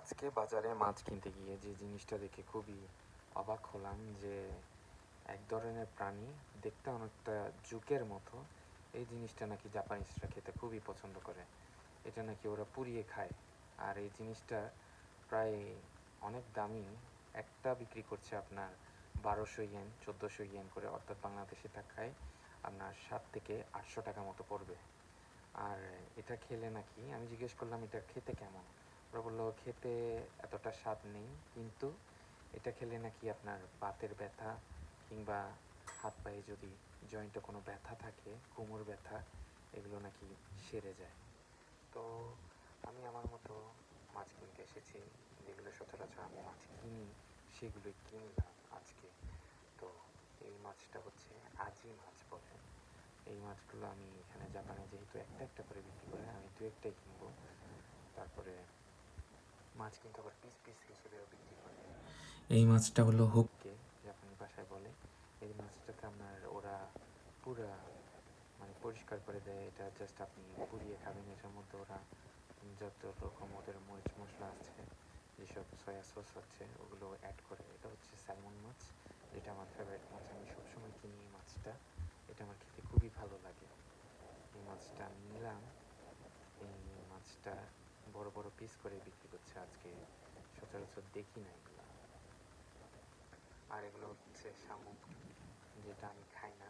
আজকে বাজারে মাছ কিনতে গিয়ে যে জিনিসটা দেখে খুবই অবাক হলাম যে এক ধরনের প্রাণী দেখতে অনেকটা জুকের মতো। এই জিনিসটা নাকি জাপানিজরা খেতে খুবই পছন্দ করে। এটা নাকি ওরা পুড়িয়ে খায়। আর এই জিনিসটা প্রায় অনেক দামি। একটা বিক্রি করছে আপনার 1200 ইয়েন 1400 ইয়েন করে, অর্থাৎ বাংলাদেশি টাকায় আপনার 7 থেকে 800 টাকা মতো পড়বে। আর এটা খেলে নাকি, আমি জিজ্ঞেস করলাম এটা খেতে কেমন। ওরা বললো খেতে এতটা স্বাদ নেই, কিন্তু এটা খেলে নাকি আপনার বাতের ব্যথা কিংবা হাত পায়ে যদি জয়েন্টে কোনো ব্যথা থাকে, কোমর ব্যথা, এগুলো নাকি সেরে যায়। তো আমি আমার মতো মাছ কিনতে এসেছি, যেগুলো সচরাচর আমি মাছ কিনি সেগুলোই কিনলাম আজকে। তো এই মাছটা হচ্ছে আজি মাছ বলে। এই মাছগুলো আমি এখানে জাপানে যেহেতু একটা একটা করে বিক্রি করে, আমি দু একটাই কিনবো। তারপরে মাছ কিন্তু আবার পিস পিস হিসেবেও বিক্রি করে। এই মাছটা হলো হোক্কে, জাপানি ভাষায় বলে। এই মাছটাকে আপনার ওরা পুরা পরিষ্কার করে দেয়। এটা জাস্ট আপনি পুড়িয়ে খাবেন। এটার মধ্যে ওরা যত রকম ওদের মরিচ মশলা আছে, যেসব সয়া সস আছে, ওগুলো অ্যাড করে। এটা হচ্ছে স্যালমন মাছ, যেটা আমার ফেভারিট মাছ। আমি সবসময় কিনি এই মাছটা। এটা আমার খেতে খুবই ভালো লাগে। এই মাছটা আমি নিলাম। এই মাছটা বড় বড় পিস করে বিক্রি করছে আজকে, সচরাচর দেখি না এগুলো। আর এগুলো হচ্ছে শামুক, যেটা আমি খাই না।